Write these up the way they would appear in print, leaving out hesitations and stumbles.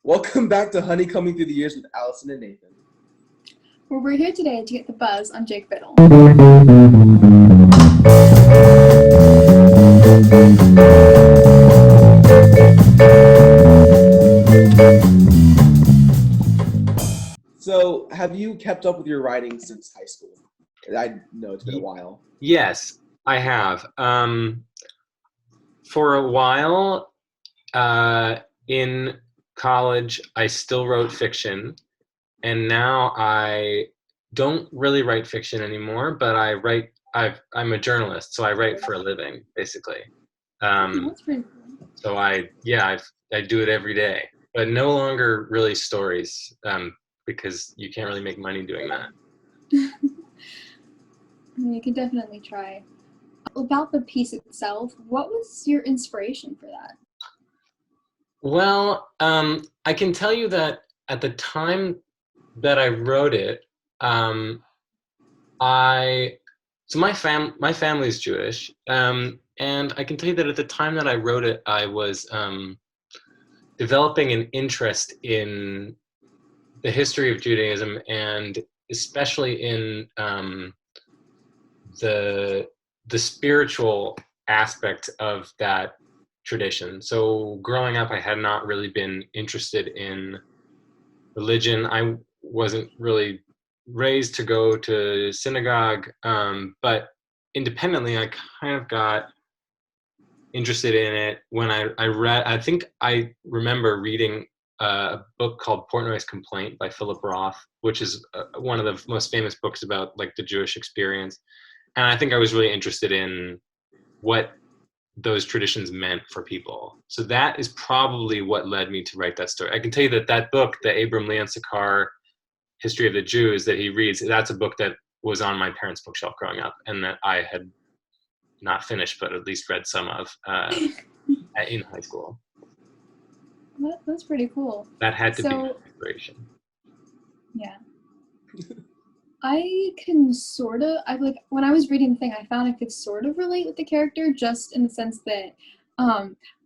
Welcome back to Honeycombing Through the Years with Alison and Nathan. Well, we're here today to get the buzz on Jake Bittle. So, have you kept up with your writing since high school? I know it's been a while. Yes, I have. For a while, in college, I still wrote fiction, and now I don't really write fiction anymore. But I'm a journalist, so I write for a living, basically. That's pretty cool. So I do it every day, but no longer really stories, because you can't really make money doing that. You can definitely try. About the piece itself, what was your inspiration for that? Well, I can tell you that at the time that I wrote it, my family's Jewish, and I can tell you that at the time that I wrote it, I was developing an interest in the history of Judaism, and especially in the spiritual aspect of that tradition. So growing up, I had not really been interested in religion. I wasn't really raised to go to synagogue, but independently, I kind of got interested in it when I read. I think I remember reading a book called Portnoy's Complaint by Philip Roth, which is one of the most famous books about like the Jewish experience. And I think I was really interested in what those traditions meant for people. So that is probably what led me to write that story. I can tell you that that book, the Abram Leonsikar History of the Jews that he reads, that's a book that was on my parents' bookshelf growing up, and that I had not finished, but at least read some of in high school. That's pretty cool. That had to be my inspiration. Yeah. I can when I was reading the thing, I found I could sort of relate with the character, just in the sense that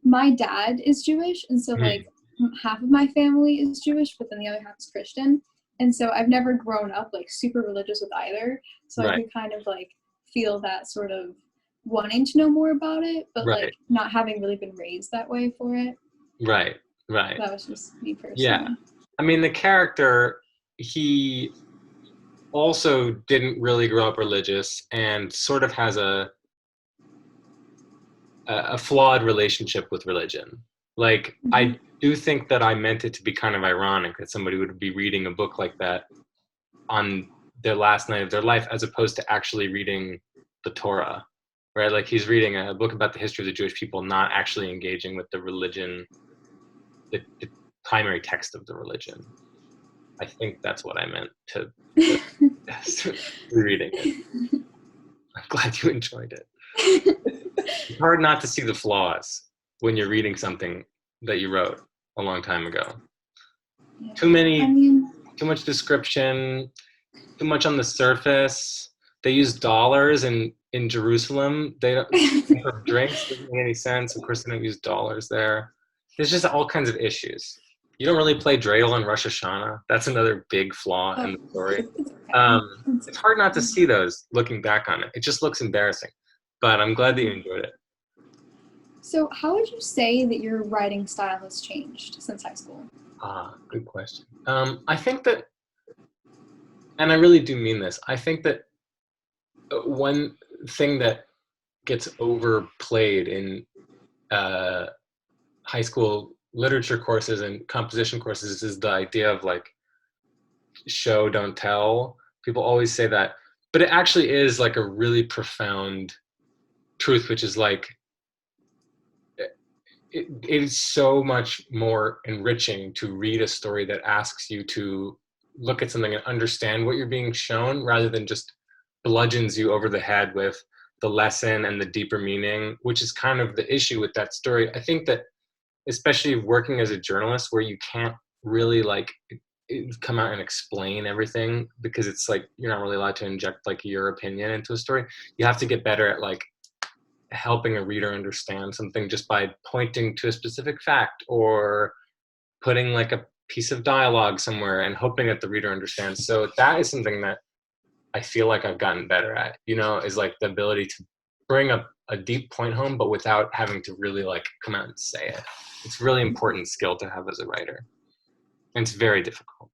my dad is Jewish, and so like half of my family is Jewish, but then the other half is Christian. And so I've never grown up like super religious with either. So I could kind of like feel that sort of wanting to know more about it, but like not having really been raised that way for it. Right. That was just me personally. Yeah. I mean, the character, he also didn't really grow up religious and sort of has a flawed relationship with religion. Like, I do think that I meant it to be kind of ironic that somebody would be reading a book like that on their last night of their life, as opposed to actually reading the Torah, right? Like, he's reading a book about the history of the Jewish people, not actually engaging with the religion, the primary text of the religion. I think that's what I meant to reading it. I'm glad you enjoyed it. It's hard not to see the flaws when you're reading something that you wrote a long time ago. Yeah. Too much description, too much on the surface. They use dollars in Jerusalem. They don't for drinks, doesn't make any sense. Of course, they don't use dollars there. There's just all kinds of issues. You don't really play dreidel on Rosh Hashanah. That's another big flaw in the story. It's hard not to see those looking back on it. It just looks embarrassing. But I'm glad that you enjoyed it. So how would you say that your writing style has changed since high school? Good question. I think that, and I really do mean this, I think that one thing that gets overplayed in high school literature courses and composition courses is the idea of like show, don't tell. People always say that, but it actually is like a really profound truth, which is like, it is so much more enriching to read a story that asks you to look at something and understand what you're being shown, rather than just bludgeons you over the head with the lesson and the deeper meaning, which is kind of the issue with that story. I think that, especially working as a journalist, where you can't really like come out and explain everything, because it's like you're not really allowed to inject like your opinion into a story. You have to get better at like helping a reader understand something just by pointing to a specific fact, or putting like a piece of dialogue somewhere and hoping that the reader understands. So that is something that I feel like I've gotten better at, is like the ability to bring a deep point home, but without having to really like come out and say it. It's a really important skill to have as a writer. And it's very difficult.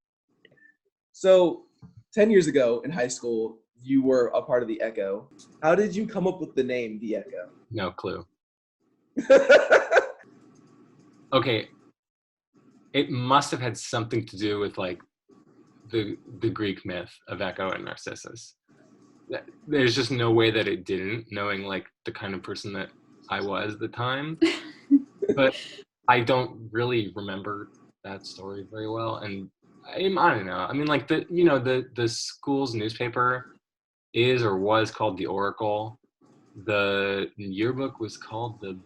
So 10 years ago in high school, you were a part of the Echo. How did you come up with the name The Echo? No clue. Okay. It must have had something to do with like the Greek myth of Echo and Narcissus. There's just no way that it didn't, knowing like the kind of person that I was at the time. But I don't really remember that story very well, and I don't know. I mean, like the school's newspaper is or was called the Oracle. The yearbook was called the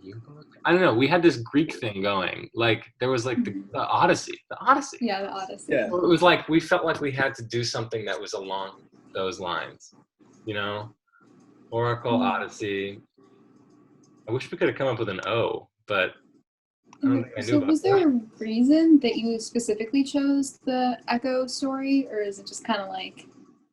yearbook. I don't know. We had this Greek thing going. Like there was like the Odyssey. The Odyssey. Yeah, the Odyssey. Yeah. Well, it was like we felt like we had to do something that was along those lines. Oracle, Odyssey. I wish we could have come up with an O, but I don't think I knew So about was there a reason that you specifically chose the Echo story, or is it just kind of like?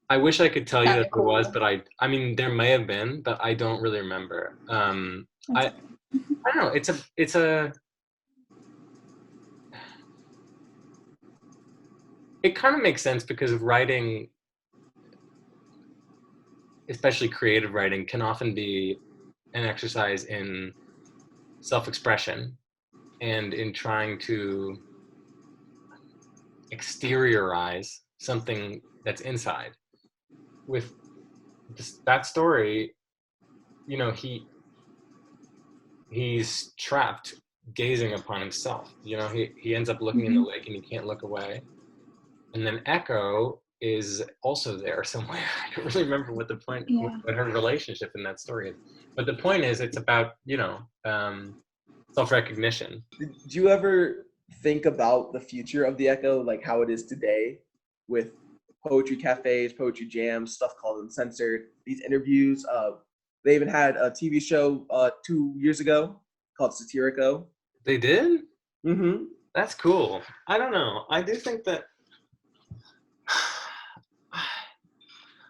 I wish I could tell you that there was, cool. but I mean there may have been, but I don't really remember. I don't know. It's a it kind of makes sense because of writing, especially creative writing, can often be an exercise in self-expression and in trying to exteriorize something that's inside. With that story, he's trapped gazing upon himself. He ends up looking in the lake and he can't look away. And then Echo is also there somewhere. I don't really remember what the point, what her relationship in that story is. But the point is, it's about, self-recognition. Did you ever think about the future of the Echo, like how it is today with poetry cafes, poetry jams, stuff called Uncensored, these interviews? They even had a TV show 2 years ago called Satirico. They did? Mm-hmm. That's cool. I don't know. I do think that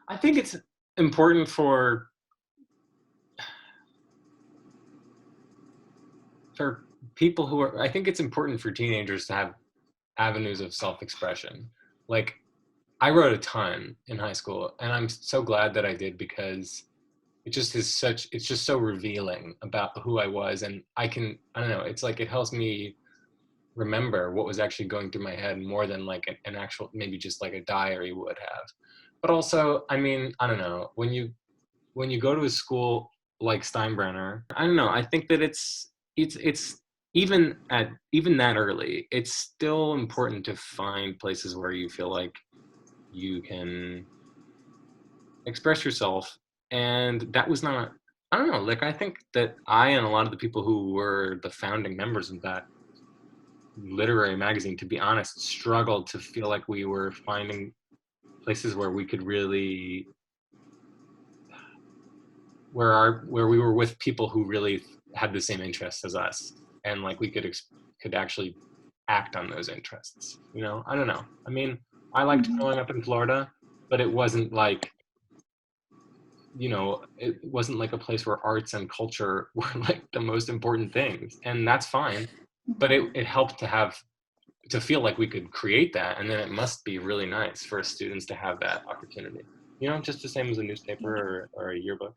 I think it's important for people who are, I think it's important for teenagers to have avenues of self-expression. Like I wrote a ton in high school and I'm so glad that I did because it's just so revealing about who I was. And I don't know, it's like, it helps me remember what was actually going through my head more than like an actual, maybe just like a diary would have. But also, I mean, I don't know, when you go to a school like Steinbrenner, I don't know, I think that it's even that early, it's still important to find places where you feel like you can express yourself. And that was not, I don't know, like I think that I and a lot of the people who were the founding members of that literary magazine, to be honest, struggled to feel like we were finding places where we could really, where we were with people who really had the same interests as us, and like we could actually act on those interests. I don't know. I mean, I liked growing up in Florida, but it wasn't like, it wasn't like a place where arts and culture were like the most important things, and that's fine. But it helped to feel like we could create that, and then it must be really nice for students to have that opportunity. Just the same as a newspaper or a yearbook.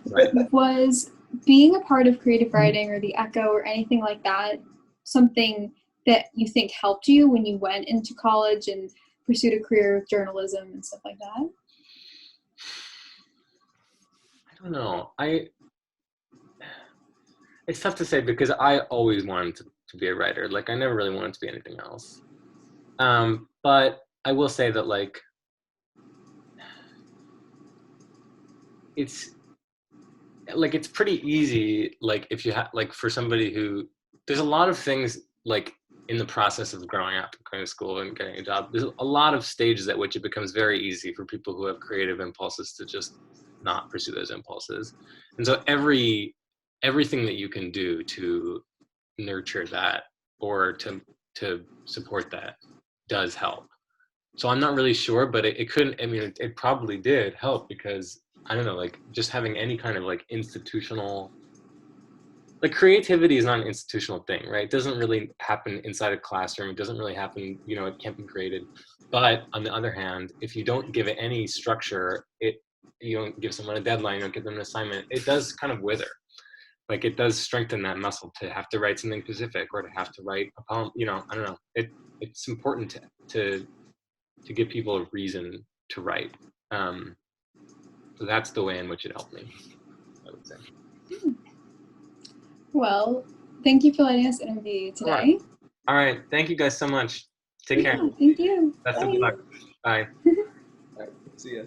Right. Was being a part of creative writing or the Echo or anything like that something that you think helped you when you went into college and pursued a career with journalism and stuff like that? I don't know. It's tough to say because I always wanted to be a writer. Like I never really wanted to be anything else. But I will say that like it's pretty easy. Like if you have, like for somebody who, there's a lot of things like in the process of growing up, going to school and getting a job, there's a lot of stages at which it becomes very easy for people who have creative impulses to just not pursue those impulses. And so everything that you can do to nurture that or to to support that does help. So I'm not really sure, but it couldn't, I mean, it probably did help because, I don't know, like just having any kind of like institutional, like creativity is not an institutional thing, right? It doesn't really happen inside a classroom. It doesn't really happen, you know, it can't be created. But on the other hand, if you don't give it any structure, you don't give someone a deadline, you don't give them an assignment, it does kind of wither. Like it does strengthen that muscle to have to write something specific or to have to write a poem, you know, I don't know. It's important to give people a reason to write. So that's the way in which it helped me, I would say. Well, thank you for letting us interview you today. All right. Thank you guys so much. Take care. Thank you. Best of luck. Bye. All right, see ya.